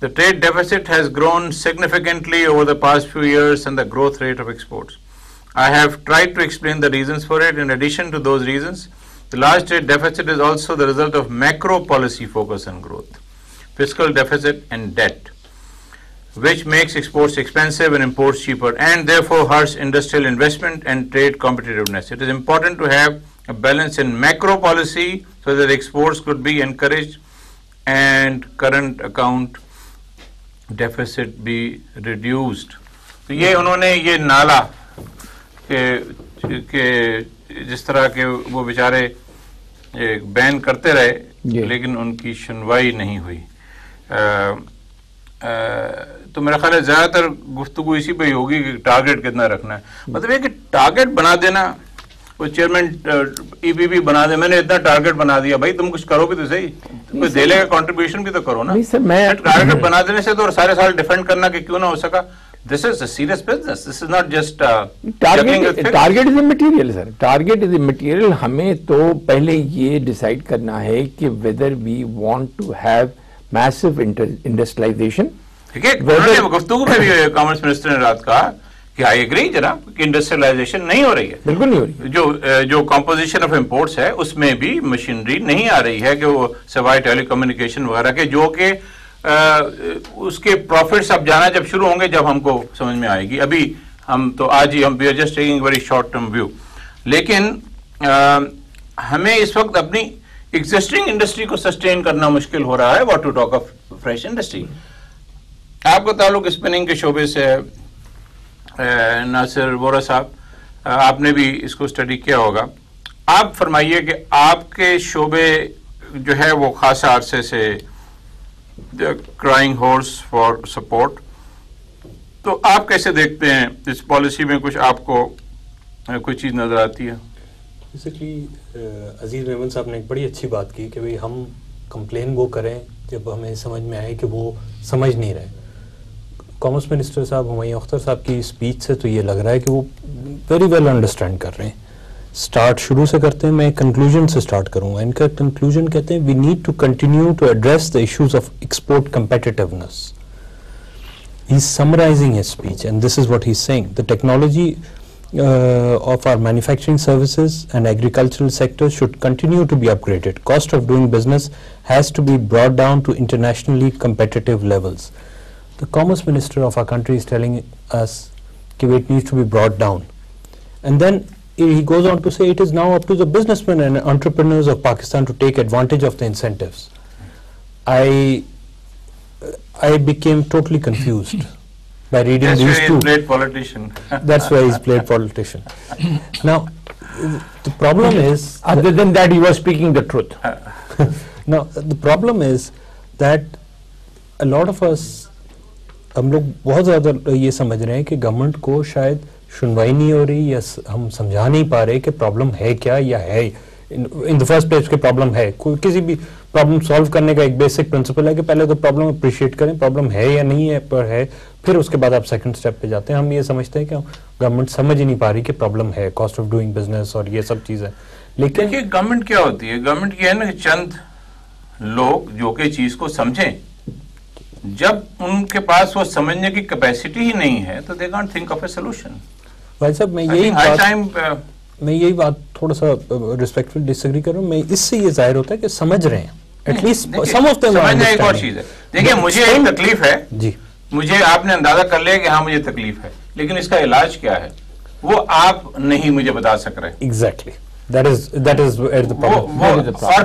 The trade deficit has grown significantly over the past few years and the growth rate of exports. I have tried to explain the reasons for it. In addition to those reasons, The large trade deficit is also the result of macro policy focus on growth, fiscal deficit and debt, which makes exports expensive and imports cheaper, and therefore hurts industrial investment and trade competitiveness. It is important to have a balance in macro policy so that exports could be encouraged and current account deficit be reduced. تو یہ انہوں نے یہ نالا کہ جس طرح کے وہ بیچارے بین کرتے رہے لیکن ان کی سنوائی نہیں ہوئی. تو میرا خیال ہے زیادہ تر گفتگو اسی پہ ہی ہوگی کہ ٹارگیٹ کتنا رکھنا ہے. مطلب یہ کہ ٹارگیٹ بنا دینا, وہ چیئرمین ای پی بھی بنا دے, میں نے اتنا ٹارگیٹ بنا دیا, بھائی تم کچھ کرو بھی تو صحیح, کوئی دے لے گا کنٹریبیوشن بھی تو کرو نا. ٹارگیٹ بنا دینے سے تو سارے سال ڈیفینڈ کرنا کہ کیوں نہ ہو سکا. This is a serious business. This is not just target is a material, sir. Target is a material. ہمیں تو پہلے یہ ڈیسائیڈ کرنا ہے کہ whether we want to have massive industrialization. گفتگو میں بھی کامرس منسٹر نے رات کہا کہ آئی ایگری جناب کہ انڈسٹریلائزیشن نہیں ہو رہی ہے, بالکل نہیں ہو رہی. جو کمپوزیشن آف امپورٹس ہے اس میں بھی مشینری نہیں آ رہی ہے کہ وہ سوائے ٹیلی کمیونیکیشن وغیرہ کے, جو کہ اس کے پروفٹس اب جانا جب شروع ہوں گے جب ہم کو سمجھ میں آئے گی. ابھی ہم تو آج ہی ہم we are just taking very short term view, لیکن ہمیں اس وقت اپنی ایگزسٹنگ انڈسٹری کو سسٹین کرنا مشکل ہو رہا ہے. What to talk of fresh industry. آپ کا تعلق اسپننگ کے شعبے سے ہے ناصر وورا صاحب, آپ نے بھی اس کو اسٹڈی کیا ہوگا. آپ فرمائیے کہ آپ کے شعبے جو ہے وہ خاصا عرصے سے کرائنگ ہارس فار سپورٹ, تو آپ کیسے دیکھتے ہیں اس پالیسی میں, کچھ آپ کو کوئی چیز نظر آتی ہے؟ بیسکلی عزیز میمن صاحب نے ایک بڑی اچھی بات کی کہ بھئی ہم کمپلین وہ کریں جب ہمیں سمجھ میں آئے کہ وہ سمجھ نہیں رہے. کامرس منسٹر صاحب ہمایوں اختر صاحب کی اسپیچ سے تو یہ لگ رہا ہے کہ وہ ویری ویل انڈرسٹینڈ کر رہے ہیں. اسٹارٹ شروع سے کرتے ہیں, میں کنکلوژن سے اسٹارٹ کروں گا. ان کا کنکلوژن کہتے ہیں we need to continue to address the issues of export competitiveness. He is summarising his speech and this is what he is saying. The technology of our manufacturing services and agricultural sectors should continue to be upgraded. Cost of doing business has to be brought down to internationally competitive levels. The Commerce Minister of our country is telling us that it needs to be brought down. And then he goes on to say it is now up to the businessmen and entrepreneurs of Pakistan to take advantage of the incentives. I became totally confused by reading these two. That's why he's played politician. That's why he's played politician. Now, the problem is... Other than that, he was speaking the truth. Now, the problem is that a lot of us, ہم لوگ بہت زیادہ یہ سمجھ رہے ہیں کہ government کو شاید سنوائی نہیں ہو رہی یا ہم سمجھا نہیں پا رہے کہ پرابلم ہے کیا یا ہے. ان دا فرسٹ پلیس کے پرابلم ہے. کوئی کسی بھی پرابلم سالو کرنے کا ایک بیسک پرنسپل ہے کہ پہلے تو پرابلم اپریشیٹ کریں, پرابلم ہے یا نہیں ہے پر ہے, پھر اس کے بعد آپ سیکنڈ اسٹیپ پہ جاتے ہیں. ہم یہ سمجھتے ہیں کہ گورنمنٹ سمجھ ہی نہیں پا رہی کہ پرابلم ہے, کاسٹ آف ڈوئنگ بزنس اور یہ سب چیزیں. لیکن گورنمنٹ کیا ہوتی ہے؟ گورنمنٹ یہ ہے نا کہ چند لوگ جو کہ چیز کو سمجھیں, جب ان کے پاس وہ سمجھنے کی کیپیسٹی ہی نہیں ہے تو they can't think of a solution. بھائی صاحب میں یہی بات تھوڑا سا ریسپیکٹفل ڈس ایگری کروں. میں اس سے یہ ظاہر ہوتا ہے کہ سمجھ رہے ہیں at least some of them. سمجھنا ایک اور چیز ہے. دیکھیں مجھے ایک تکلیف ہے جی, مجھے آپ نے اندازہ کر لیا کہ ہاں مجھے تکلیف ہے, لیکن اس کا علاج کیا ہے وہ آپ نہیں مجھے بتا سک رہے. Exactly that is where the problem. اور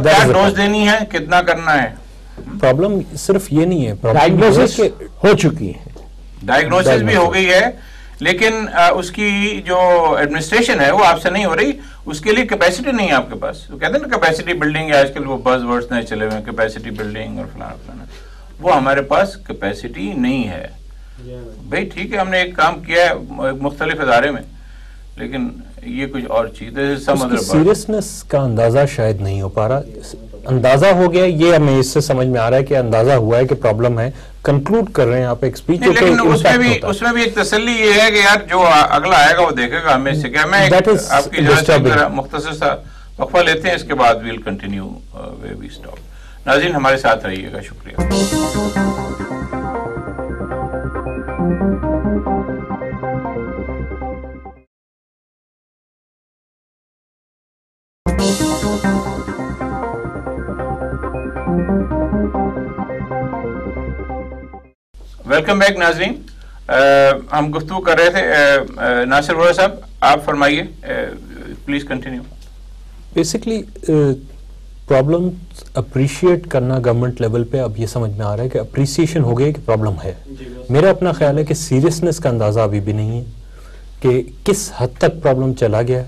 کیا ڈوز دینی ہے, کتنا کرنا ہے. پرابلم صرف یہ نہیں ہے, ڈائگنوسس ہو چکی ہے, ڈائگنوسس بھی ہو گئی ہے, لیکن اس کی جو ایڈمنسٹریشن ہے وہ آپ سے نہیں ہو رہی. اس کے لیے کیپیسٹی نہیں ہے آپ کے پاس. وہ کہتے ہیں نا کیپیسٹی بلڈنگ ہے, آج کل وہ بز ورڈز نئے چلے ہوئے ہیں, کیپیسٹی بلڈنگ اور فلانا فلانا. وہ ہمارے پاس کیپیسٹی نہیں ہے. بھائی ٹھیک ہے ہم نے ایک کام کیا ہے مختلف ادارے میں, لیکن یہ کچھ اور چیز ہے. سیریسنس کا اندازہ شاید نہیں ہو پا رہا. اندازہ ہو گیا یہ ہمیں اس سے سمجھ میں آ رہا ہے کہ اندازہ ہوا ہے کہ پرابلم ہے. کنکلوڈ کر رہے ہیں آپ ایک اسپیچ. لیکن اس میں بھی ایک تسلی یہ ہے کہ یار جو اگلا آئے گا وہ دیکھے گا ہمیں سے کیا. میں آپ کی مختصر سا وقفہ لیتے ہیں, اس کے بعد we'll continue where we stop. ناظرین ہمارے ساتھ رہیے گا, شکریہ. ویلکم بیک ناظرین. ہم گفتگو کر رہے تھے. ناصر وہرا صاحب آپ فرمائیے, please continue. Basically problem appreciate کرنا گورنمنٹ لیول پہ اب یہ سمجھ میں آ رہا ہے کہ اپریسیشن ہو گئی کہ پرابلم ہے. میرا اپنا خیال ہے کہ سیریسنس کا اندازہ ابھی بھی نہیں ہے کہ کس حد تک پرابلم چلا گیا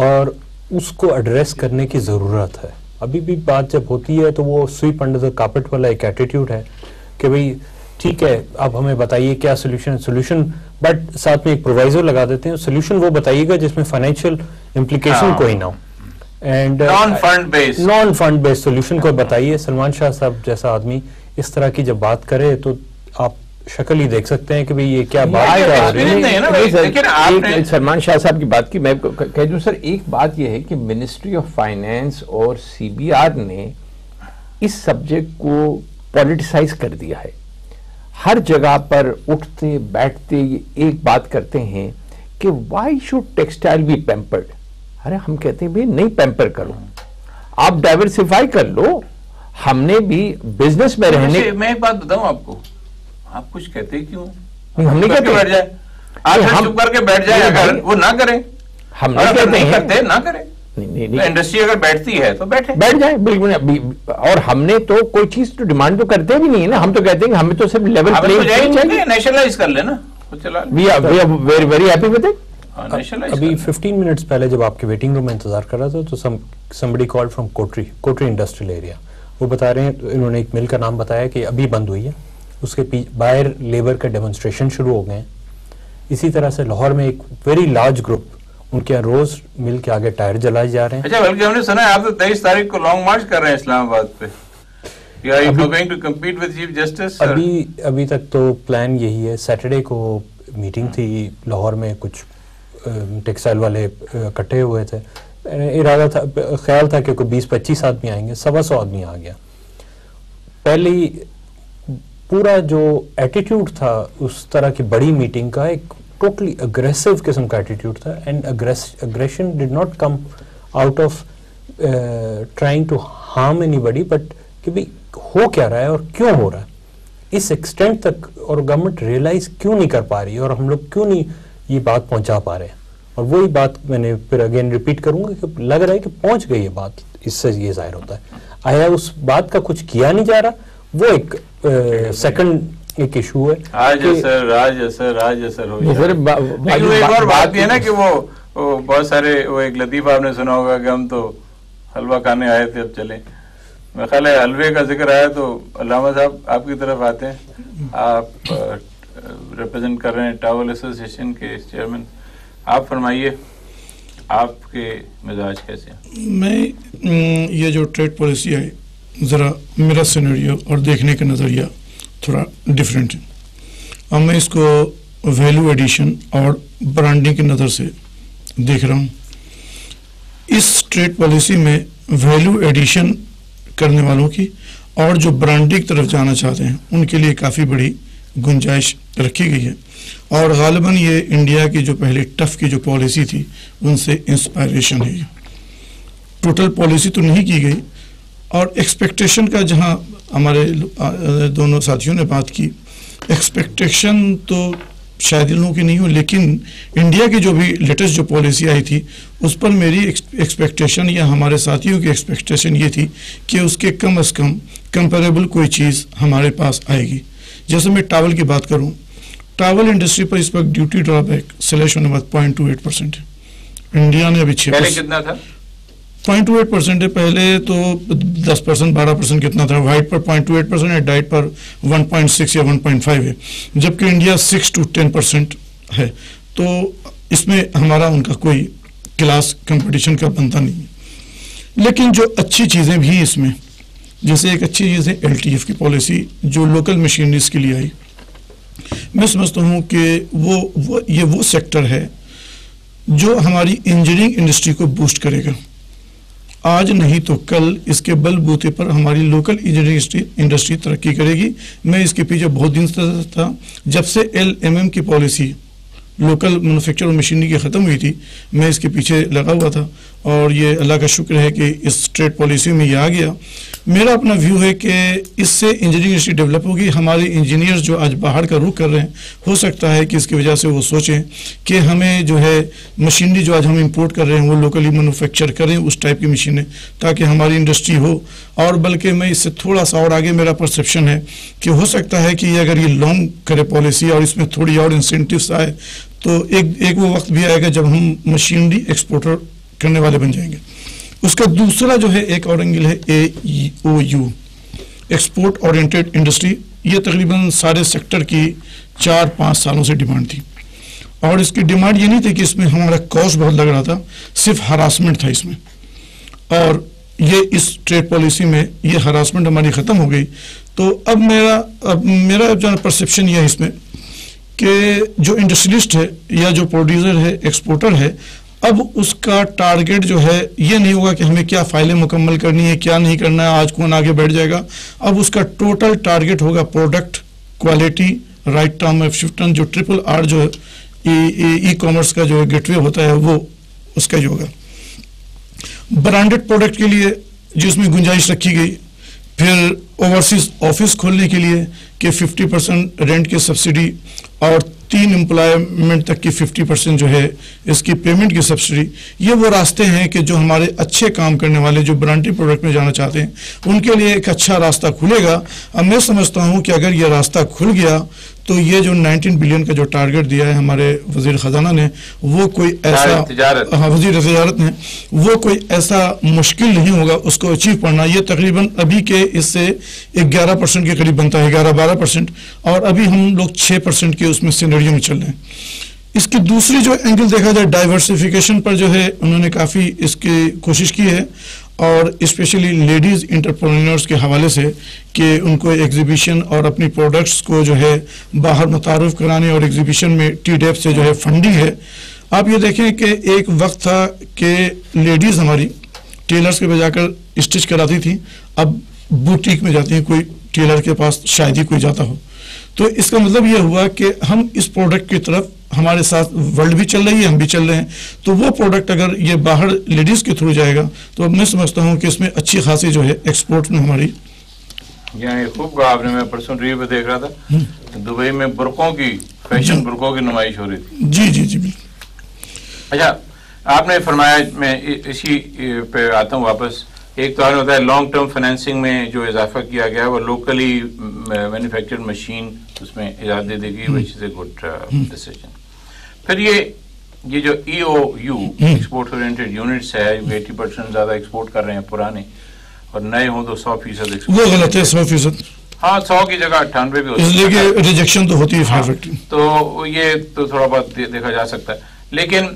اور اس کو ایڈریس کرنے کی ضرورت ہے. ابھی بھی بات جب ہوتی ہے تو وہ سویپ انڈر دا کارپٹ والا ایک ایٹیٹیوڈ ہے کہ بھئی ٹھیک ہے اب ہمیں بتائیے کیا سولوشن, بٹ ساتھ میں ایک پرووائزر لگا دیتے ہیں, سولوشن وہ بتائیے گا جس میں فائنینشیل امپلیکیشن کوئی نہ ہو, and non fund base solution کو بتائیے. سلمان شاہ صاحب جیسا آدمی اس طرح کی جب بات کرے تو آپ شکل ہی دیکھ سکتے ہیں کہ بھئی یہ کیا بات ہے. سلمان شاہ صاحب کی بات کی میں کہہ دوں سر, ایک بات یہ ہے کہ منسٹری آف فائنینس اور سی بی آر نے اس سبجیکٹ کو پولیٹیسائز کر دیا ہے. ہر جگہ پر اٹھتے بیٹھتے ایک بات کرتے ہیں کہ why should textile be pampered. ارے ہم کہتے ہیں بھئی نہیں پیمپر کرو, آپ ڈائیورسیفائی کر لو. ہم نے بھی بزنس میں رہنے, میں ایک بات بتاؤں آپ کو, آپ کچھ کہتے کیوں؟ ہم نہیں کہتے بیٹھ جائے, آپ چپ کر کے بیٹھ جائیں, اگر وہ نہ کریں, ہم نہیں کرتے نہ کریں. انڈسٹری اگر بیٹھتی ہے تو بیٹھ جائے بالکل. اور ہم نے تو کوئی چیز تو ڈیمانڈ تو کرتے بھی نہیں ہے نا, ہم تو کہتے ہیں کہ ہمیں تو صرف لیول پلے نیشنلائز کر لینا. Very happy with it. ابھی 15 منٹس پہلے جب آپ کے ویٹنگ روم میں انتظار کر رہا تھا تو somebody called from Kotri industrial area. وہ بتا رہے ہیں, انہوں نے ایک مل کا نام بتایا کہ ابھی بند ہوئی ہے, اس کے باہر لیبر کا ڈیمونسٹریشن شروع ہو گئے ہیں. اسی طرح سے لاہور میں ایک ویری لارج گروپ ان کے روز مل کے آگے ٹائر جلائے جا رہے ہیں. اچھا, بلکہ ہم نے سنا ہے آپ تو 23 تاریخ کو لانگ مارچ کر رہے ہیں اسلام آباد پہ. ابھی تک تو پلان یہی ہے. سیٹرڈے کو میٹنگ تھی لاہور میں, کچھ ٹیکسٹائل والے اکٹھے ہوئے تھے. ارادہ تھا, خیال تھا کہ کوئی 20-25 آدمی آئیں گے, 125 آدمی آ گیا. پہلی پورا جو ایٹیٹیوڈ تھا اس طرح کی بڑی میٹنگ کا ایک ٹوٹلی اگریسو قسم کا ایٹیٹیوڈ تھا, and aggression did not come out of trying to harm اینی بڈی, بٹ کہ بھئی ہو کیا رہا ہے اور کیوں ہو رہا ہے اس ایکسٹینٹ تک, اور گورنمنٹ ریئلائز کیوں نہیں کر پا رہی اور ہم لوگ کیوں نہیں یہ بات پہنچا پا رہے ہیں. اور وہی بات میں نے پھر اگین ریپیٹ کروں گا کہ لگ رہا ہے کہ پہنچ گئی یہ بات. اس سے یہ ظاہر ہوتا ہے آیا اس بات کا کچھ کیا نہیں جا رہا, وہ ایک سیکنڈ ایک ایشو ہے. آج اثر ہو جائے. ایک اور بات یہ ہے نا کہ وہ بہت سارے, وہ ایک لطیفہ آپ نے سنا ہوگا کہ ہم تو حلوہ کھانے آئے تھے اب چلیں. میرا خیال ہے حلوے کا ذکر آیا تو علامہ صاحب آپ کی طرف آتے ہیں. آپ ریپرزینٹ کر رہے ہیں ٹاول ایسوسیشن کے چیئرمین, آپ فرمائیے آپ کے مزاج کیسے ہیں؟ میں یہ جو ٹریڈ پالیسی ہے ذرا میرا سینیریو اور دیکھنے کا نظریہ تھوڑا ڈفرینٹ ہے. اب میں اس کو ویلیو ایڈیشن اور برانڈنگ کی نظر سے دیکھ رہا ہوں. اس ٹریڈ پالیسی میں ویلیو ایڈیشن کرنے والوں کی اور جو برانڈنگ طرف جانا چاہتے ہیں ان کے لیے کافی بڑی گنجائش رکھی گئی ہے, اور غالباً یہ انڈیا کی جو پہلے ٹف کی جو پالیسی تھی ان سے انسپائریشن ہے. ٹوٹل پالیسی تو نہیں کی گئی, اور ایکسپیکٹیشن کا جہاں ہمارے دونوں ساتھیوں نے بات کی, ایکسپیکٹیشن تو شاید ان لوگوں کی نہیں ہو, لیکن انڈیا کی جو بھی لیٹسٹ جو پالیسی آئی تھی اس پر میری ایکسپیکٹیشن یا ہمارے ساتھیوں کی ایکسپیکٹیشن یہ تھی کہ اس کے کم از کم کمپیریبل کوئی چیز ہمارے پاس آئے گی. جیسے میں ٹاول کی بات کروں, ٹاول انڈسٹری پر اس وقت ڈیوٹی ڈرا بیک سلیش ہونے بعد 0.28% ہے. انڈیا نے ابھی 0.28% ہے. پہلے تو 10% 12% کتنا تھا, وائٹ پر 0.28% ہے, ڈائٹ پر 1.6 یا 1.5 ہے, جبکہ انڈیا 6 to 10% ہے. تو اس میں ہمارا ان کا کوئی کلاس کمپٹیشن کا بنتا نہیں ہے. لیکن جو اچھی چیزیں بھی اس میں, جیسے ایک اچھی چیز ہے LTF کی پالیسی جو لوکل مشینریز کے لیے آئی. میں سمجھتا ہوں کہ یہ وہ سیکٹر ہے جو ہماری انجینئرنگ انڈسٹری کو بوسٹ کرے گا. آج نہیں تو کل اس کے بل بوتے پر ہماری لوکل انجینئرنگ انڈسٹری ترقی کرے گی. میں اس کے پیچھے بہت دن سے تھا, جب سے LMM کی پالیسی لوکل مینوفیکچر اور مشینری کی ختم ہوئی تھی میں اس کے پیچھے لگا ہوا تھا, اور یہ اللہ کا شکر ہے کہ اس ٹریڈ پالیسی میں یہ آ گیا. میرا اپنا ویو ہے کہ اس سے انجینئرنگ انڈسٹری ڈیولپ ہوگی. ہمارے انجینئرز جو آج باہر کا رخ کر رہے ہیں, ہو سکتا ہے کہ اس کی وجہ سے وہ سوچیں کہ ہمیں جو ہے مشینری جو آج ہم امپورٹ کر رہے ہیں وہ لوکلی مینوفیکچر کریں اس ٹائپ کی مشینیں, تاکہ ہماری انڈسٹری ہو. اور بلکہ میں اس سے تھوڑا سا اور آگے میرا پرسیپشن ہے کہ ہو سکتا ہے کہ یہ اگر یہ لانگ کرے پالیسی اور اس میں تھوڑی اور انسینٹیوز آئے تو ایک وہ وقت بھی آئے گا جب ہم مشینری ایکسپورٹر کرنے والے بن جائیں گے. اس کا دوسرا جو ہے ایک اور اینگل ہے AOU, ایکسپورٹ اورینٹیڈ انڈسٹری. یہ تقریباً سارے سیکٹر کی 4-5 سالوں سے ڈیمانڈ تھی, اور اس کی ڈیمانڈ یہ نہیں تھی کہ اس میں ہمارا کاسٹ بہت لگ رہا تھا, صرف ہراسمنٹ تھا اس میں. اور یہ اس ٹریڈ پالیسی میں یہ ہراسمنٹ ہماری ختم ہو گئی. تو اب میرا جو پرسیپشن یہ ہے اس میں کہ جو انڈسٹریلسٹ ہے یا جو پروڈیوسر ہے, ایکسپورٹر ہے, اب اس کا ٹارگیٹ جو ہے یہ نہیں ہوگا کہ ہمیں کیا فائلیں مکمل کرنی ہے, کیا نہیں کرنا ہے, آج کون آگے بیٹھ جائے گا. اب اس کا ٹوٹل ٹارگیٹ ہوگا product quality, right term of شفٹن, جو RRR جو ای کامرس کا جو گیٹ وے ہوتا ہے وہ اس کا جو ہوگا. برانڈڈ پروڈکٹ کے لیے جس میں گنجائش رکھی گئی, پھر اوورسیز آفس کھولنے کے لیے کہ 50% رینٹ کی سبسڈی اور 3 امپلائمنٹ تک کی 50% جو ہے اس کی پیمنٹ کی سبسڈی. یہ وہ راستے ہیں کہ جو ہمارے اچھے کام کرنے والے جو برانڈڈ پروڈکٹ میں جانا چاہتے ہیں ان کے لیے ایک اچھا راستہ کھلے گا. اب میں سمجھتا ہوں کہ اگر یہ راستہ کھل گیا تو یہ جو 19 بلین کا جو ٹارگیٹ دیا ہے ہمارے وزیر خزانہ نے, وہ کوئی ایسا وزیر تجارت نے, وہ کوئی ایسا مشکل نہیں ہوگا اس کو اچیو کرنا. یہ تقریباً ابھی کے اس سے 11% کے قریب بنتا ہے, 11-12%, اور ابھی ہم لوگ 6% کے اس میں سینیریو میں چل رہے ہیں. اس کی دوسری جو اینگل دیکھا جائے ڈائیورسیفیکیشن پر جو ہے انہوں نے کافی اس کی کوشش کی ہے, اور اسپیشلی لیڈیز انٹرپرینورز کے حوالے سے کہ ان کو ایگزیبیشن اور اپنی پروڈکٹس کو جو ہے باہر متعارف کرانے, اور ایگزیبیشن میں TDF سے جو ہے فنڈنگ ہے. آپ یہ دیکھیں کہ ایک وقت تھا کہ لیڈیز ہماری ٹیلرز کے پاس جا کر اسٹچ کراتی تھیں, اب بوٹیک میں جاتی ہیں, کوئی ٹیلر کے پاس شاید ہی کوئی جاتا ہو. تو اس کا مطلب یہ ہوا کہ ہم اس پروڈکٹ کی طرف ہمارے ساتھ ورلڈ بھی چل رہی ہے, ہم بھی چل رہے ہیں. تو وہ پروڈکٹ اگر یہ باہر لیڈیز کے تھرو جائے گا تو اب میں سمجھتا ہوں کہ اس میں اچھی خاصی جو ہے ایکسپورٹ میں ہماری. یہاں خوب کہا آپ نے, میں پرسوں ریویو پہ دیکھ رہا تھا, دبئی میں برقعوں کی فیشن برقعوں کی نمائش ہو رہی تھی. جی بالکل. اچھا, آپ نے فرمایا, میں اسی پہ آتا ہوں واپس. ایک تو ہوتا ہے لانگ ٹرم فائنینسنگ میں جو اضافہ کیا گیا ہے وہ لوکلی مینوفیکچرڈ مشین اس میں اجازت دے گی, وچ از اے گڈ ڈیسیجن. پھر یہ جو EOU ایکسپورٹ اورینٹیڈ یونٹس ہے, 80% زیادہ ایکسپورٹ کر رہے ہیں پرانے, اور نئے ہوں تو 100% ایکسپورٹ. وہ غلط ہے, 100%. ہاں, 100 کی جگہ 98 بھی ہوتی ہے, اس لیے کہ ریجیکشن تو ہوتی ہے فیکٹری. تو یہ تو تھوڑا بہت دیکھا جا سکتا ہے. لیکن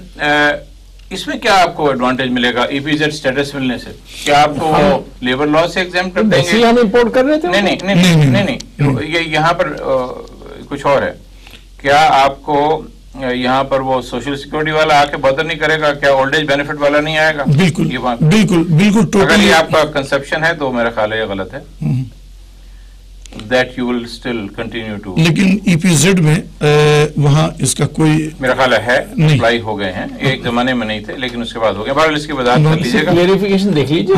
اس میں کیا آپ کو ایڈوانٹیج ملے گا EPZ اسٹیٹس ملنے سے؟ کیا آپ کو وہ لیبر لا سے ایگزیم کر دیں گے؟ ہم امپورٹ کر رہے تھے. نہیں, یہ یہاں پر کچھ اور ہے. کیا آپ کو یہاں پر وہ سوشل سیکورٹی والا آ کے بدر نہیں کرے گا؟ کیا اولڈ ایج بینیفٹ والا نہیں آئے گا؟ بالکل. اگر یہ آپ کا کنسپشن ہے تو میرا خیال ہے یہ غلط ہے. That you will still continue to. لیکن EPZ میں وہاں اس کا کوئی میرا خیال ہے اپلائی ہو گئے ہیں, ایک زمانے میں نہیں تھے لیکن اس کے بعد ہو گئے. بہرحال اس کی وضاحت کر لیجیے گا, کلیریفیکیشن دیکھ لیجیے.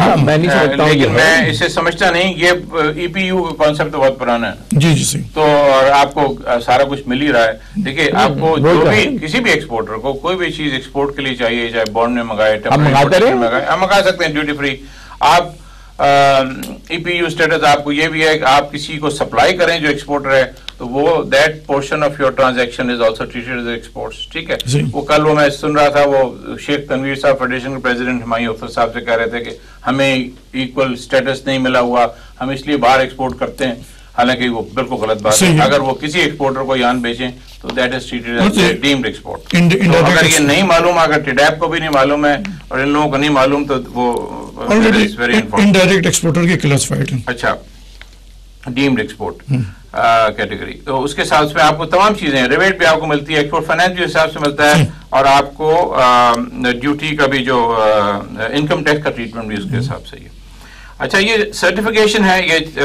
لیکن میں اسے سمجھتا نہیں, یہ EPU کا کانسیپٹ تو بہت پرانا ہے. جی صحیح. تو اور آپ کو سارا کچھ مل ہی رہا ہے. دیکھیے, آپ کو جو بھی کسی بھی ایکسپورٹر کو کوئی بھی چیز ایکسپورٹ کے لیے چاہیے, چاہے بانڈ میں منگائے, آپ منگا سکتے ہیں ڈیوٹی فری. آپ EPU اسٹیٹس آپ کو یہ بھی ہے کہ آپ کسی کو سپلائی کریں جو ایکسپورٹر ہے تو وہ that portion of your transaction is also treated as exports. ٹھیک ہے. وہ کل وہ میں سن رہا تھا, وہ شیخ تنویر صاحب فیڈریشن کے پریزیڈنٹ ہمایوں اختر صاحب سے کہہ رہے تھے کہ ہمیں ایکول اسٹیٹس نہیں ملا ہوا, ہم اس لیے باہر ایکسپورٹ کرتے ہیں. حالانکہ وہ بالکل غلط بات ہے. اگر وہ کسی ایکسپورٹر کو یان بیچیں تو that is treated as deemed export. اگر یہ نہیں معلوم, اگر TDAP کو بھی نہیں معلوم ہے اور ان لوگوں کو نہیں معلوم تو وہ انڈائریکٹ ایکسپورٹر کے کلاسیفائڈ ہیں. اچھا, ڈیمڈ ایکسپورٹ کیٹیگری. تو اس کے ساتھ میں آپ کو تمام چیزیں, ریبیٹ بھی آپ کو ملتی ہے, ایکسپورٹ فائنانس بھی حساب سے ملتا ہے, اور آپ کو ڈیوٹی کا بھی جو انکم ٹیکس کا ٹریٹمنٹ بھی اس کے حساب سے. اچھا, یہ سرٹیفکیشن ہے, یہ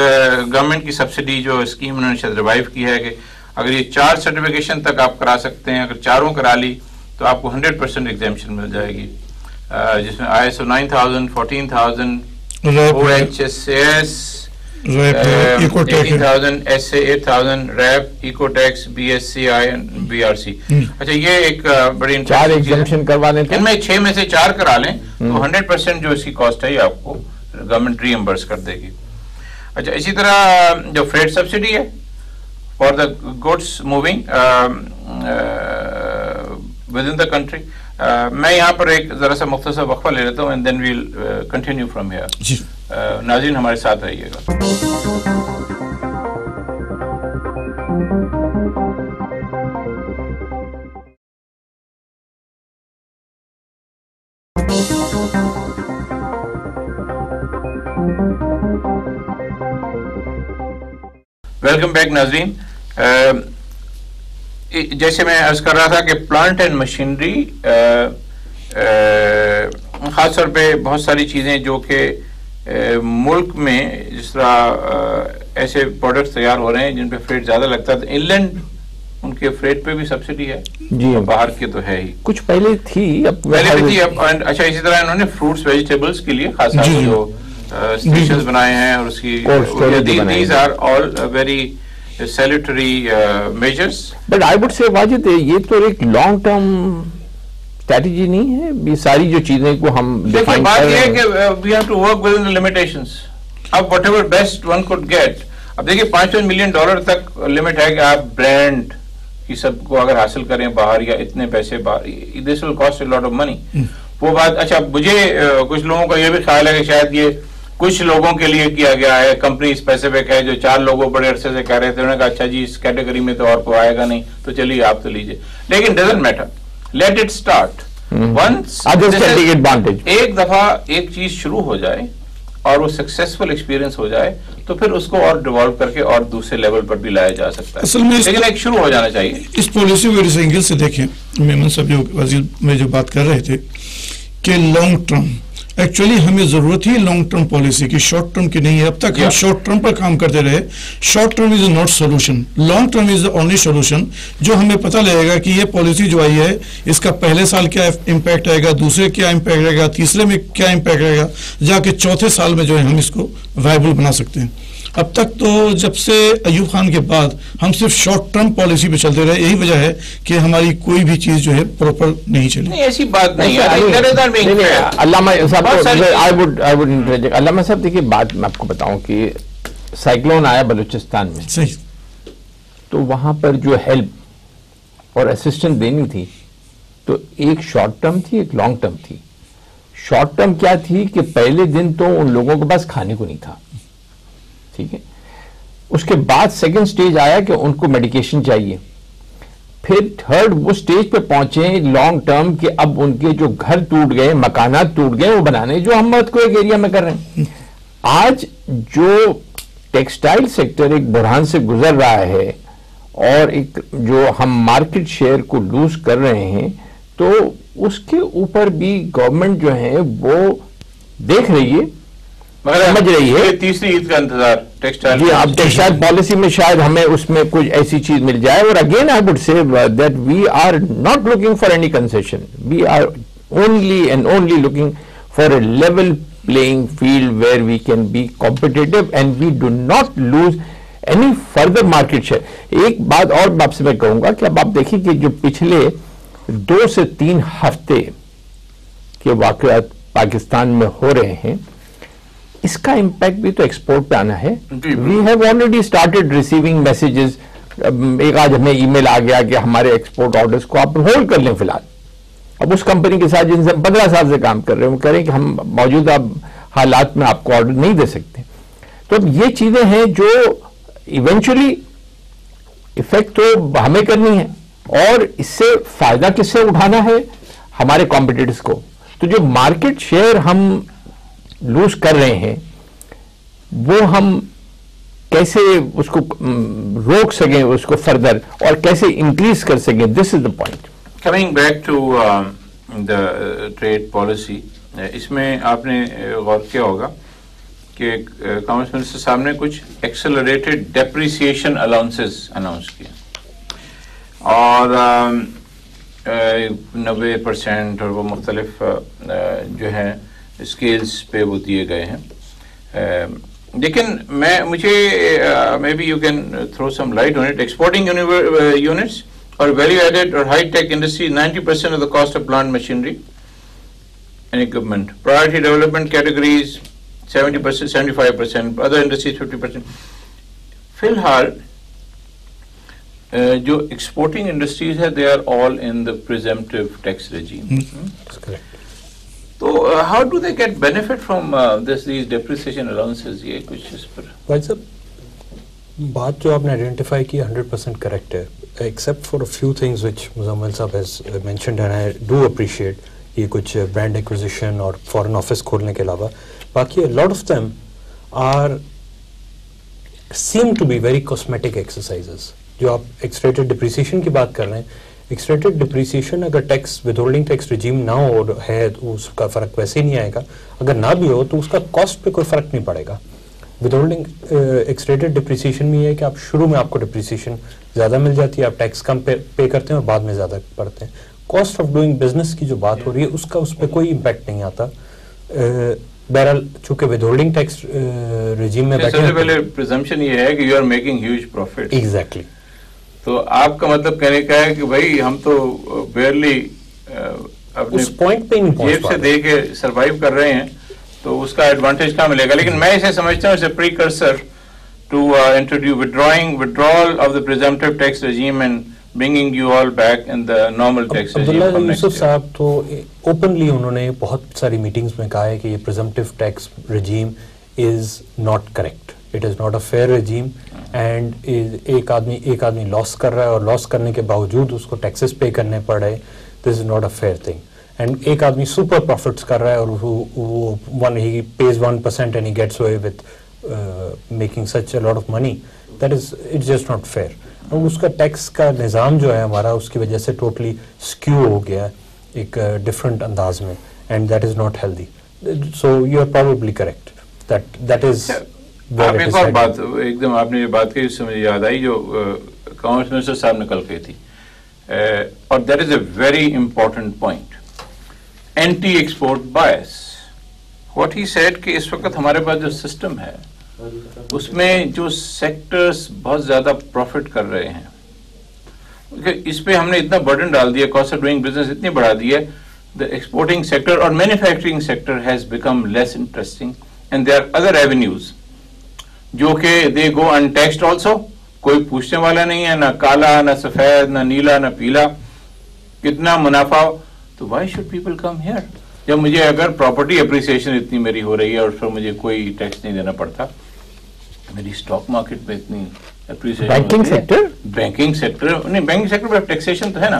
گورنمنٹ کی سبسڈی جو اسکیم انہوں نے شاید ریوائیو کی ہے کہ اگر یہ 4 سرٹیفکیشن تک آپ کرا سکتے ہیں, اگر چاروں کرا لی تو آپ کو 100% ایگزیمشن مل جائے گی. جس میں ISO 9000, 14000, ریپ ہے، OHSAS, ریپ ہے، ایکو ٹیک ہے، 18000, SA 8000, WRAP, Oeko Tex, BSCI and BRC. اچھا یہ ایک بڑی 4 ایگزمپشن کروا دیں تو ان میں 6 میں سے 4 کرا لیں تو 100% جو اس کی کاسٹ ہے یہ آپ کو گورنمنٹ ری ایمبرس کر دے گی. اچھا اسی طرح جو فریٹ سبسڈی ہے for the goods moving with in the country. میں یہاں پر ایک ذرا سا مختصر وقفہ لے لیتا ہوں and then we'll continue from here. جی ناظرین ہمارے ساتھ رہیے گا. ویلکم بیک ناظرین. جیسے میں عرض کر رہا تھا کہ پلانٹ اینڈ مشینری خاص طور پہ بہت ساری چیزیں جو کہ ملک میں جس طرح ایسے پروڈکٹس تیار ہو رہے ہیں جن پہ فریٹ زیادہ لگتا ہے تو انلینڈ ان کے فریٹ پہ بھی سبسڈی ہے. جی باہر کے تو ہے ہی, کچھ پہلے تھی, اب پہلے بھی تھی. اچھا اسی طرح انہوں نے فروٹس ویجیٹیبلس کے لیے خاص جو اسٹیشنز بنائے ہیں اور اس کی these are all very salutary measures. But I would say Wajid یہ تو ایک لانگ ٹرم اسٹریٹجی نہیں ہے. یہ ساری جو چیزیں کو ہم دیکھیں بات یہ ہے کہ we have to work within the limitations. اب whatever best one could get. اب دیکھیں $5 ملین تک لمٹ ہے کہ آپ برانڈ کی سب کو اگر حاصل کریں باہر یا اتنے پیسے باہر, this will cost a lot of money. وہ بات اچھا مجھے کچھ لوگوں کا یہ بھی خیال ہے کہ شاید یہ کچھ لوگوں کے لیے کیا گیا ہے, کمپنی اسپیسیفک ہے, جو 4 لوگوں بڑے عرصے سے کہہ رہے تھے, انہوں نے کہا اچھا جی اس کیٹیگری میں تو اور کوئی آئے گا نہیں تو چلیے آپ تو لیجئے. لیکن doesn't matter, let it start. Once ایک دفعہ ایک چیز شروع ہو جائے اور وہ سکسیسفل ایکسپیرینس ہو جائے تو پھر اس کو اور ڈیولو کر کے اور دوسرے لیول پر بھی لایا جا سکتا ہے. اصل میں لیکن ایک شروع ہو جانا چاہیے. اس پالیسی کو اس اینگل سے دیکھیں, میمن صاحب جو وزیر میں جو بات کر رہے تھے کہ لانگ ٹرم ایکچولی ہمیں ضرورت ہی لانگ ٹرم پالیسی کی, شارٹ ٹرم کی نہیں ہے. اب تک ہم شارٹ ٹرم پر کام کرتے رہے. Short term is not solution, long term is the only solution. جو ہمیں پتہ لگے گا کہ یہ پالیسی جو آئی ہے اس کا پہلے سال کیا امپیکٹ آئے گا, دوسرے کیا امپیکٹ رہے گا, تیسرے میں کیا امپیکٹ رہے گا, جا کے چوتھے سال میں جو ہے ہم اس کو وائبل بنا سکتے ہیں. اب تک تو جب سے ایوب خان کے بعد ہم صرف شارٹ ٹرم پالیسی پہ چلتے رہے, یہی وجہ ہے کہ ہماری کوئی بھی چیز جو ہے پراپر نہیں چلی. ایسی بات نہیں ہے. علامہ صاحب دیکھیے بات میں آپ کو بتاؤں کہ سائیکلون آیا بلوچستان میں, صحیح, تو وہاں پر جو ہیلپ اور اسسٹنٹ دینی تھی تو ایک شارٹ ٹرم تھی ایک لانگ ٹرم تھی. شارٹ ٹرم کیا تھی کہ پہلے دن تو ان لوگوں کے پاس کھانے کو نہیں تھا, ٹھیک ہے. اس کے بعد سیکنڈ سٹیج آیا کہ ان کو میڈیکیشن چاہیے. پھر تھرڈ وہ سٹیج پہ پہنچے لانگ ٹرم کہ اب ان کے جو گھر ٹوٹ گئے, مکانات ٹوٹ گئے, وہ بنانے, جو ہم کو ایک ایریا میں کر رہے ہیں. آج جو ٹیکسٹائل سیکٹر ایک بحران سے گزر رہا ہے اور ایک جو ہم مارکیٹ شیئر کو لوز کر رہے ہیں, تو اس کے اوپر بھی گورنمنٹ جو ہے وہ دیکھ رہی ہے, سمجھ رہی ہے. تیسری عید کا انتظار ٹیکسٹائل, جی اب ٹیکسٹائل پالیسی میں شاید ہمیں اس میں کچھ ایسی چیز مل جائے. اور again I would say that we are not looking for any concession, we are only and only looking for a level playing field where we can be competitive and we do not lose any further market share. ایک بات اور آپ سے میں کہوں گا کہ اب آپ دیکھیں کہ جو پچھلے 2 سے 3 ہفتے کے واقعات پاکستان میں ہو رہے ہیں, اس کا امپیکٹ بھی تو ایکسپورٹ پہ آنا ہے. We have already started receiving messages. ایک آج ہمیں ای میل آ گیا کہ ہمارے ایکسپورٹ آرڈرز کو آپ ہولڈ کر لیں فی الحال. اب اس کمپنی کے ساتھ جن سے 15 سال سے کام کر رہے ہیں وہ کہہ رہے ہیں کہ ہم موجودہ حالات میں آپ کو آرڈر نہیں دے سکتے. تو اب یہ چیزیں ہیں جو ایونچولی افیکٹ تو ہمیں کرنی ہے, اور اس سے فائدہ کس سے اٹھانا ہے, ہمارے کمپیٹیٹرز کو. تو جو مارکیٹ شیئر ہم لوز کر رہے ہیں وہ ہم کیسے اس کو روک سکیں, اس کو فردر, اور کیسے انکریز کر سکیں. This is the point. Coming back to the trade policy, اس میں آپ نے غور کیا ہوگا کہ کامرس منسٹر صاحب نے کچھ ایکسلریٹڈ ڈیپریسیشن الاؤنسز اناؤنس کیے, اور 90% اور وہ مختلف جو ہیں اسکیلز پہ وہ دیے گئے ہیں. لیکن مجھے may be you can throw some light on it. Exporting units اور ویلیو ایڈیڈ اور high tech industry 90% of the cost of plant machinery and equipment. Priority development categories 70%, 75%, other industries 50%. فی الحال جو ایکسپورٹنگ انڈسٹریز ہے they are all in the presumptive tax regime. تو how do they get benefit from these depreciation allowances? یہ کچھ اس پر بھائی صاحب بات جو آپ نے آئیڈینٹیفائی کی 100% کریکٹ ہے, except for few things which Muzammil sahab has mentioned and I do appreciate. یہ کچھ برانڈ ایکوزیشن اور فارن آفس کھولنے کے علاوہ باقی lot of them are seem to be very cosmetic exercises. جو آپ ایکسٹریٹڈ ڈپریسیشن کی بات کر رہے ہیں, ایکسٹریٹڈ ڈپریسیشن اگر tax withholding tax regime نہ ہو ہے تو اس کا فرق ویسے ہی نہیں آئے گا. اگر نہ بھی ہو تو اس کا کاسٹ پہ کوئی فرق نہیں پڑے گا. ود ہولڈنگ ایکسٹریٹڈ ڈپریسیشن میں یہ ہے کہ آپ شروع میں آپ کو ڈپریسیشن زیادہ مل جاتی ہے, آپ ٹیکس کم پے کرتے ہیں اور بعد میں زیادہ پڑتے ہیں. کاسٹ آف ڈوئنگ بزنس کی جو بات ہو رہی ہے اس پہ کوئی امپیکٹ نہیں آتا. بہرحال چونکہ ود ہولڈنگ ٹیکس ریجیم میں سب سے پہلے پریزمپشن یہ ہے کہ you are making huge profit. Exactly. تو آپ کا مطلب کہنے کا ہے کہ بھائی ہم تو بیئرلی اپنے جیب سے دے کے سروائیو کر رہے ہیں, تو اس کا ایڈوانٹیج کہاں ملے گا؟ لیکن میں اسے سمجھتا ہوں precursor to introduce withdrawal of the presumptive tax regime and bringing you all back in the normal tax regime. عبداللہ یوسف صاحب تو اوپنلی انہوں نے بہت ساری میٹنگز میں کہا ہے کہ یہ presumptive tax regime is not correct, it is not a fair regime, and ایک آدمی لاس کر رہا ہے اور لاس کرنے کے باوجود اس کو ٹیکسز پے کرنے پڑ رہے, this is not a fair thing. And ایک آدمی سپر پروفٹس کر رہا ہے اور وہ ہی pays 1% and he gets away with making such a lot of money. That is it's just not fair. اور اس کا ٹیکس کا نظام جو ہے ہمارا اس کی وجہ سے ٹوٹلی اسکیو ہو گیا ہے ایک ڈفرینٹ انداز میں, and that is not healthy. So you are probably correct that is. آپ ایک اور بات ایک دم آپ نے یہ بات کہی, اس سے مجھے یاد آئی جو کامرس منسٹر صاحب نے کل کہی تھی, اور that is a very important point, anti export bias. What he said کہ اس وقت ہمارے پاس جو سسٹم ہے اس میں جو سیکٹرز بہت زیادہ پروفٹ کر رہے ہیں, اس پہ ہم نے اتنا برڈن ڈال دیا, کاسٹ آف ڈوئنگ بزنس اتنی بڑھا دی ہے, دا ایکسپورٹنگ سیکٹر اور manufacturing sector has become less interesting, and there are other avenues جو کہ دے گو انٹیکسڈ آلسو. کوئی پوچھنے والا نہیں ہے, نہ کالا نہ سفید نہ نیلا نہ پیلا, کتنا منافع. تو why should people come here? جب مجھے اگر پراپرٹی اپریسیشن اتنی میری ہو رہی ہے اور پھر مجھے کوئی ٹیکس نہیں دینا پڑتا, میری اسٹاک مارکیٹ میں اتنی اپریسیشن. بینکنگ سیکٹر نہیں, بینکنگ سیکٹر پر ٹیکسیشن تو ہے نا.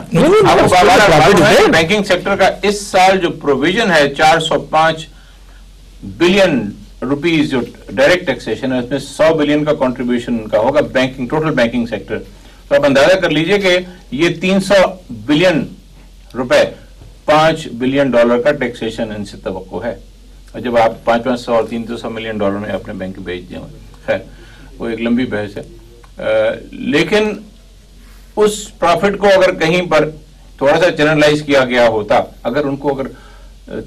بینکنگ سیکٹر کا اس سال جو پروویژن ہے 405 بلین روپیز جو ڈائریکٹ ٹیکسیشن ہے, اس میں 100 بلین کا کنٹریبیوشن کا ہوگا بینکنگ, ٹوٹل بینکنگ سیکٹر. تو آپ اندازہ کر لیجئے کہ یہ 300 بلین روپے, $5 بلین کا ٹیکسیشن ان سے توقع ہے. اور جب آپ 500 اور 300 ملین ڈالر میں اپنے بینک بھیج دیں, خیر وہ ایک لمبی بحث ہے. لیکن اس پروفٹ کو اگر کہیں پر تھوڑا سا چینلائز کیا گیا ہوتا, اگر ان کو اگر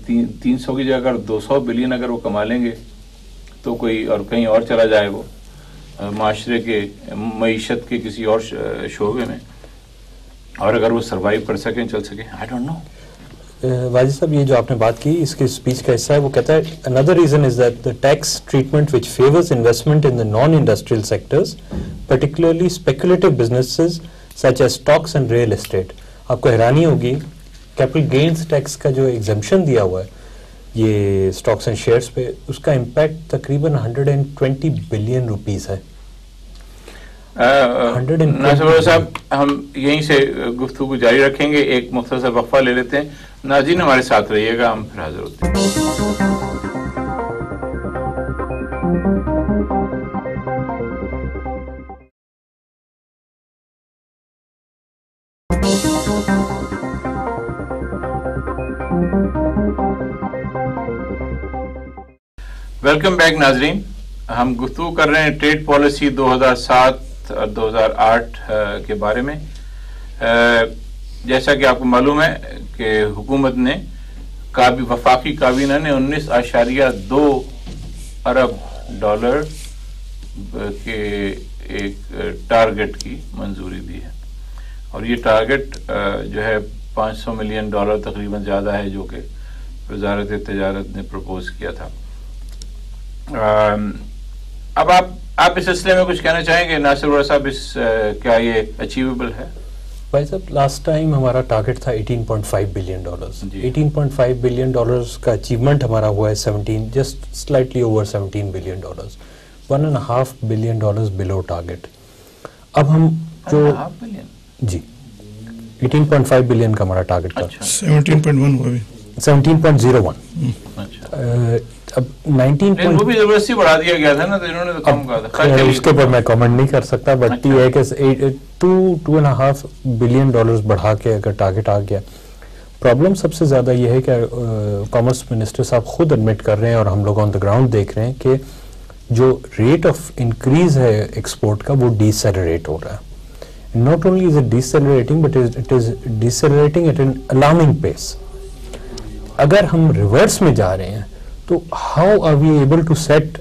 300 کی جگہ اگر 200 بلین اگر وہ کما لیں گے تو کوئی اور کہیں اور چلا جائے وہ معاشرے کے معیشت کے کسی اور شعبے میں, اور اگر وہ سروائیو کر سکیں, چل سکیں. I don't know. واجد صاحب یہ جو آپ نے بات کی اس کے اسپیچ کا حصہ ہے, وہ کہتا ہے another reason is that the tax treatment which favors investment in the non-industrial sectors, particularly speculative businesses such as stocks and real estate. آپ کو حیرانی ہوگی کیپٹل گینز ٹیکس کا جو ایگزمپشن دیا ہوا ہے یہ اسٹاکس اینڈ شیئرس پہ, اس کا امپیکٹ تقریباً 120 بلین روپیز ہے. ناصر صاحب ہم یہیں سے گفتگو جاری رکھیں گے, ایک مختصر وقفہ لے لیتے ہیں. ناظرین ہمارے ساتھ رہیے گا, ہم پھر حاضر ہوتے ہیں. ویلکم بیک ناظرین. ہم گفتگو کر رہے ہیں ٹریڈ پالیسی 2007 اور 2008 کے بارے میں. جیسا کہ آپ کو معلوم ہے کہ حکومت نے وفاقی کابینہ نے 19.2 ارب ڈالر کے ایک ٹارگٹ کی منظوری دی ہے، اور یہ ٹارگٹ جو ہے 500 ملین ڈالر تقریباً زیادہ ہے جو کہ وزارت تجارت نے پروپوز کیا تھا۔ اب آپ اس سلسلے میں کچھ کہنا چاہیں گے ناصر وراء صاحب، کیا یہ اچیویبل ہے؟ بھائی صاحب لاسٹ ٹائم ہمارا ٹارگٹ تھا 18.5 بلین ڈالرز، 18.5 بلین ڈالرز کا اچیومنٹ ہمارا ہوا ہے 17، just slightly over 17 billion dollars, 1.5 billion dollars below target. اب ہم جو جی 18.5 بلین کا ہمارا ٹارگٹ تھا، 17.1 ہوا بھی 17.01، اب 19 وہ بھی زبردستی بڑھا دیا گیا تھا نا، تو انہوں نے تو کم کہا تھا، اس کے اوپر میں کامنٹ نہیں کر سکتا، بٹ یہ ہے کہ 2.5 بلین ڈالرز بڑھا کے اگر ٹارگٹ آ گیا۔ پرابلم سب سے زیادہ یہ ہے کہ کامرس منسٹر صاحب خود ایڈمٹ کر رہے ہیں اور ہم لوگ آن دا گراؤنڈ دیکھ رہے ہیں کہ جو ریٹ آف انکریز ہے ایکسپورٹ کا وہ ڈیسیلریٹ ہو رہا ہے۔ Not only is it decelerating, but it is decelerating at an alarming pace. اگر ہم ریورس میں جا رہے ہیں تو how are we able to set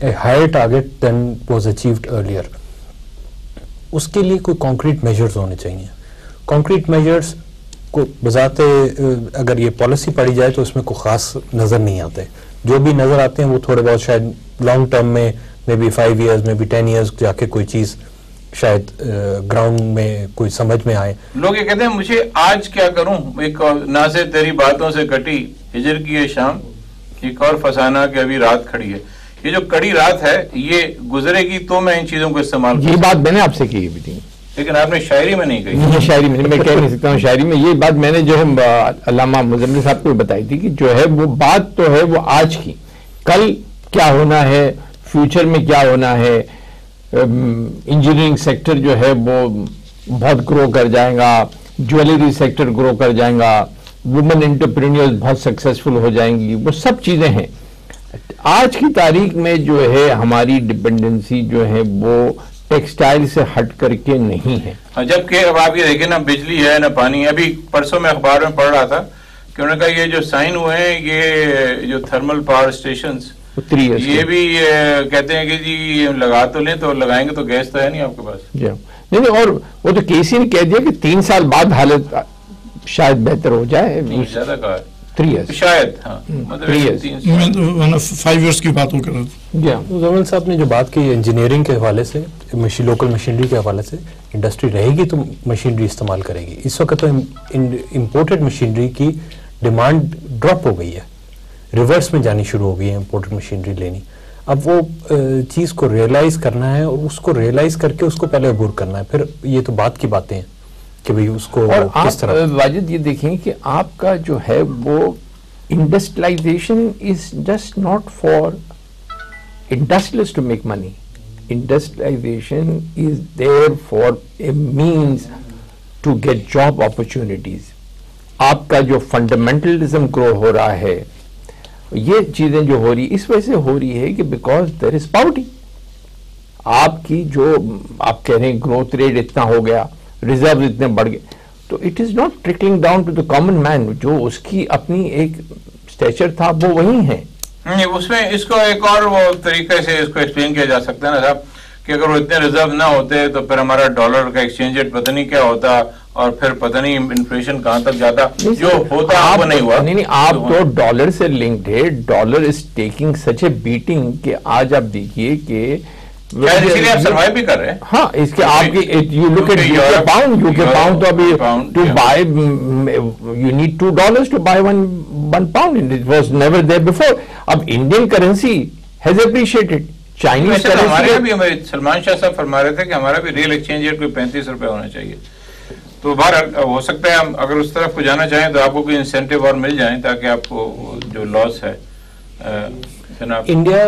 a higher target than was achieved earlier؟ اس کے لیے کوئی concrete measures ہونے چاہیے۔ concrete measures کو بذات اگر یہ پالیسی پڑھی جائے تو اس میں کوئی خاص نظر نہیں آتے، جو بھی نظر آتے ہیں وہ تھوڑے بہت شاید لانگ ٹرم میں مے بی 5 years میں بھی 10 years جا کے کوئی چیز شاید گراؤنڈ میں کوئی سمجھ میں آئے۔ لوگ یہ کہتے ہیں مجھے آج کیا کروں، ایک ناصر تیری باتوں سے کٹی ہجر کی یہ شام، ایک اور فسانہ کہ ابھی رات کھڑی ہے۔ یہ جو کڑی رات ہے یہ گزرے گی تو میں ان چیزوں کو استعمال یہ بات میں نے آپ سے کی بھی تھی، لیکن آپ نے شاعری میں نہیں کہی۔ شاعری میں کہہ نہیں سکتا ہوں، شاعری میں یہ بات میں نے جو ہے علامہ مزمل صاحب کو بتائی تھی کہ جو ہے وہ بات تو ہے وہ آج کی، کل کیا ہونا ہے، فیوچر میں کیا ہونا ہے۔ انجینئرنگ سیکٹر جو ہے وہ بہت گرو کر جائے گا، جویلری سیکٹر گرو کر جائے گا، وومن انٹرپرینیورز بہت سکسیسفل ہو جائیں گی، وہ سب چیزیں ہیں۔ آج کی تاریخ میں جو ہے ہماری ڈپینڈنسی جو ہے وہ ٹیکسٹائل سے ہٹ کر کے نہیں ہے، جبکہ اب آپ یہ دیکھیں نہ بجلی ہے نہ پانی ہے۔ ابھی پرسوں میں اخبار میں پڑھ رہا تھا کہ انہوں نے کہا یہ جو سائن ہوئے ہیں یہ جو تھرمل پاور اسٹیشنز یہ بھی کہتے ہیں کہ جی لگا تو لیں، تو لگائیں گے تو گیس تو ہے نہیں آپ کے پاس۔ جی نہیں، اور وہ تو کیسی نے کہہ دیا کہ 3 سال بعد حالت شاید بہتر ہو جائے، زیادہ کہا 3 years شاید، ہاں میں 5 years کی بات ہو کر رہا تھا۔ جی زمین صاحب نے جو بات کی انجینئرنگ کے حوالے سے، لوکل مشینری کے حوالے سے، انڈسٹری رہے گی تو مشینری استعمال کرے گی۔ اس وقت تو امپورٹڈ مشینری کی ڈیمانڈ ڈراپ ہو گئی ہے، ریورس میں جانی شروع ہو گئی ہے امپورٹڈ مشینری لینی۔ اب وہ چیز کو ریئلائز کرنا ہے اور اس کو ریئلائز کر کے اس کو پہلے عبور کرنا ہے، پھر یہ تو بات کی باتیں ہیں کہ بھئی اس کو کس طرح۔ واجد یہ دیکھیں کہ آپ کا جو ہے وہ industrialisation is just not for industrialist to make money, industrialisation is there for a means to get job opportunities. آپ کا جو فنڈامنٹلزم گرو ہو رہا ہے، یہ چیزیں جو ہو رہی اس وجہ سے ہو رہی ہے کہ بیکاز دیر از پاورٹی۔ آپ کی جو آپ کہہ رہے ہیں گروتھ ریٹ اتنا ہو گیا، ریزرو اتنے بڑھ گئے، تو it is not trickling down to the common man, جو اس کی اپنی ایک اسٹیچر تھا وہ وہی ہے۔ اس میں اس کو ایک اور وہ طریقے سے اس کو ایکسپلین کیا جا سکتا ہے نا صاحب کہ اگر وہ اتنے ریزرو نہ ہوتے تو پھر ہمارا ڈالر کا ایکسچینج ریٹ پتہ نہیں کیا ہوتا، اور پھر پتہ نہیں انفلیشن کہاں تک جاتا، جو ہوتا وہ نہیں ہوا۔ نہیں، آپ تو ڈالر سے لنکڈ ہے، dollar is taking such a batting کہ آج آپ دیکھیے کہ اسی لیے آپ سروائیو بھی کر رہے ہیں۔ ہاں، اس کے آپ کی you look at U K pound تو ابھی to buy you need $2 to buy one pound, it was never there before. اب Indian currency has appreciated, Chinese ہمارے بھی سلمان شاہ صاحب فرما رہے تھے کہ ہمارا بھی ریل ایکسچینج ریٹ کوئی 35 روپے ہونا چاہیے۔ تو بہر ہو سکتا ہے ہم اگر اس طرف کو جانا چاہیں تو آپ کو کوئی انسینٹیو اور مل جائیں تاکہ آپ کو جو لاس ہے جناب۔ انڈیا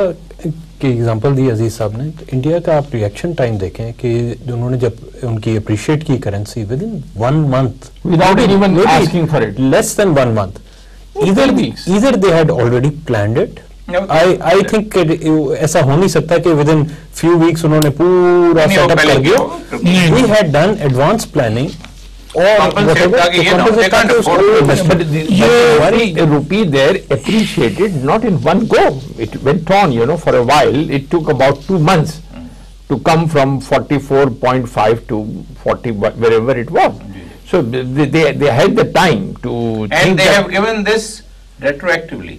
کی ایگزامپل دی عزیز صاحب نے، تو انڈیا کا آپ ریئیکشن ٹائم دیکھیں کہ انہوں نے جب ان کی اپریشیٹ کی currency with in 1 month without even asking for it, less than 1 month, either they had already planned it. I think ایسا ہو نہیں سکتا کہ ود ان few weeks انہوں نے پورا سیٹ اپ کر دیا۔ We had done advanced planning But the rupee there appreciated not in one go. It went on, for a while. It took about 2 months to come from 44.5 to 40, wherever it was. So they had the time to. And they have given this retroactively.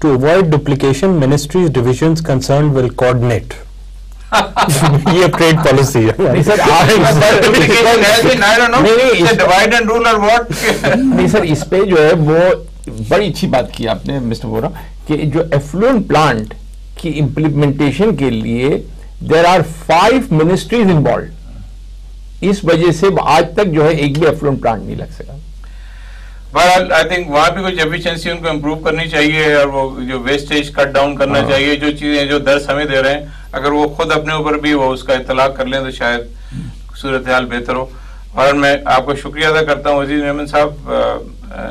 To avoid duplication, ministries divisions concerned will coordinate یہ trade policy ہے نہیں سر نہیں سر اس پہ جو ہے وہ بڑی اچھی بات کی آپ نے مسٹر وورا کہ جو ایفلوئنٹ پلانٹ کی امپلیمنٹیشن کے لیے دیر آر 5 منسٹریز انوالوڈ. اس وجہ سے آج تک جو ہے ایک بھی ایفلوئنٹ پلانٹ نہیں لگ سکا. بہرحال آئی تھنک وہاں پہ کچھ ایفیشنسی ان کو امپروو کرنی چاہیے اور وہ جو ویسٹیج کٹ ڈاؤن کرنا چاہیے. جو چیزیں جو درس ہمیں دے رہے ہیں اگر وہ خود اپنے اوپر بھی وہ اس کا اطلاق کر لیں تو شاید صورتحال بہتر ہو. اور میں آپ کو شکریہ ادا کرتا ہوں عزیز میمن صاحب,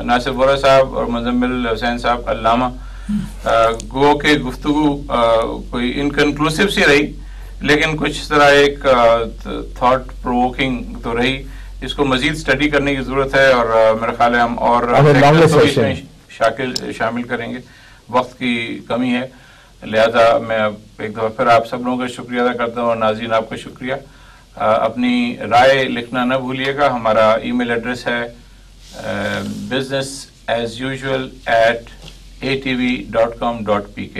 ناصر وورا صاحب اور مزمل حسین صاحب علامہ. گو کہ گفتگو کوئی انکنکلوسیو سی رہی لیکن کچھ اس طرح ایک تھاٹ پرووکنگ تو رہی. اس کو مزید اسٹڈی کرنے کی ضرورت ہے اور میرا خیال ہے ہم اور شامل کریں گے. وقت کی کمی ہے لہذا میں ایک دفعہ پھر آپ سب لوگوں کا شکریہ ادا کرتا ہوں اور ناظرین آپ کا شکریہ. اپنی رائے لکھنا نہ بھولیے گا. ہمارا ای میل ایڈریس ہے businessasusual@atv.com.pk.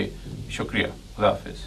شکریہ. خدا حافظ.